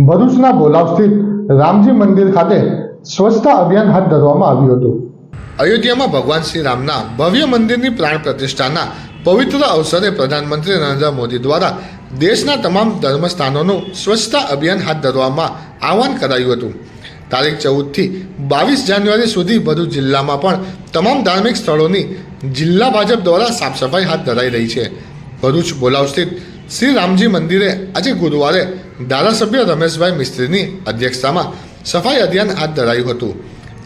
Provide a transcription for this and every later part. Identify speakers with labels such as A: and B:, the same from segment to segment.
A: ભરૂચના બોલાવ સ્થિત રામજી મંદિર ખાતે સ્વચ્છતા અભિયાન હાથ ધરવામાં આવ્યું હતું। અયોધ્યામાં ભગવાન શ્રી રામના ભવ્ય મંદિરની પ્રાણ પ્રતિષ્ઠાના પવિત્ર અવસરે પ્રધાનમંત્રી નરેન્દ્ર મોદી દ્વારા દેશના તમામ ધર્મસ્થાનોનું સ્વચ્છતા અભિયાન હાથ ધરવામાં આહવાન કરાયું હતું। તારીખ 14 થી 22 જાન્યુઆરી સુધી ભરૂચ જિલ્લામાં પણ તમામ ધાર્મિક સ્થળોની જિલ્લા ભાજપ દ્વારા સાફ સફાઈ હાથ ધરાઈ રહી છે। ભરૂચ બોલાવ સ્થિત શ્રી રામજી મંદિરે આજે ગુરુવારે ધારાસભ્ય રમેશભાઈ મિસ્ત્રીની અધ્યક્ષતામાં સફાઈ અભિયાન હાથ ધરાયું હતું,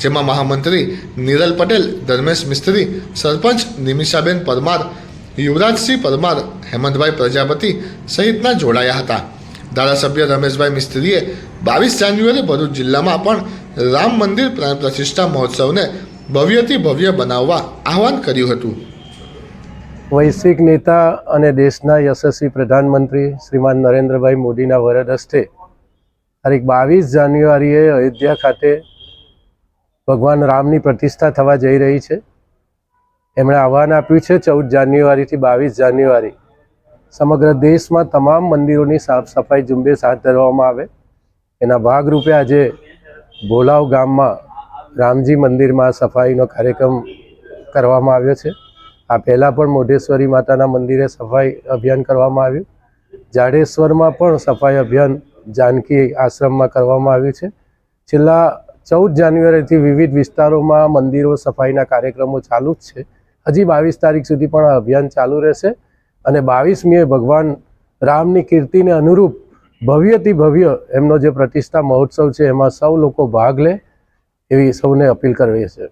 A: જેમાં મહામંત્રી નિરલ પટેલ, ધર્મેશ મિસ્ત્રી, સરપંચ નિમિષાબેન પરમાર, યુવરાજસિંહ પરમાર, હેમંતભાઈ પ્રજાપતિ સહિતના જોડાયા હતા। ધારાસભ્ય રમેશભાઈ મિસ્ત્રીએ 22 જાન્યુઆરી ભરૂચ જિલ્લામાં પણ રામ મંદિર પ્રાણ પ્રતિષ્ઠા મહોત્સવને ભવ્યથી ભવ્ય બનાવવા આહવાન કર્યું હતું।
B: વૈશ્વિક નેતા અને દેશના યશસ્વી પ્રધાનમંત્રી શ્રીમાન નરેન્દ્રભાઈ મોદીના વરદ હસ્તે તારીખ 22 જાન્યુઆરીએ અયોધ્યા ખાતે ભગવાન રામની પ્રતિષ્ઠા થવા જઈ રહી છે। એમણે આહવાન આપ્યું છે 14 જાન્યુઆરીથી 22 જાન્યુઆરી સમગ્ર દેશમાં તમામ મંદિરોની સાફ સફાઈ ઝુંબેશ હાથ ધરવામાં આવે। એના ભાગરૂપે આજે ભોલાવ ગામમાં રામજી મંદિરમાં સફાઈનો કાર્યક્રમ કરવામાં આવ્યો છે। આ પહેલાં પણ મોઢેશ્વરી માતાના મંદિરે સફાઈ અભિયાન કરવામાં આવ્યું। જાડેશ્વરમાં પણ સફાઈ અભિયાન જાનકી આશ્રમમાં કરવામાં આવ્યું છે। છેલ્લા 14 જાન્યુઆરીથી વિવિધ વિસ્તારોમાં મંદિરો સફાઈના કાર્યક્રમો ચાલુ જ છે। હજી 22 તારીખ સુધી પણ આ અભિયાન ચાલુ રહેશે અને 22મીએ ભગવાન રામની કીર્તિને અનુરૂપ ભવ્યથી ભવ્ય એમનો જે પ્રતિષ્ઠા મહોત્સવ છે એમાં સૌ લોકો ભાગ લે એવી સૌને અપીલ કરવી છે।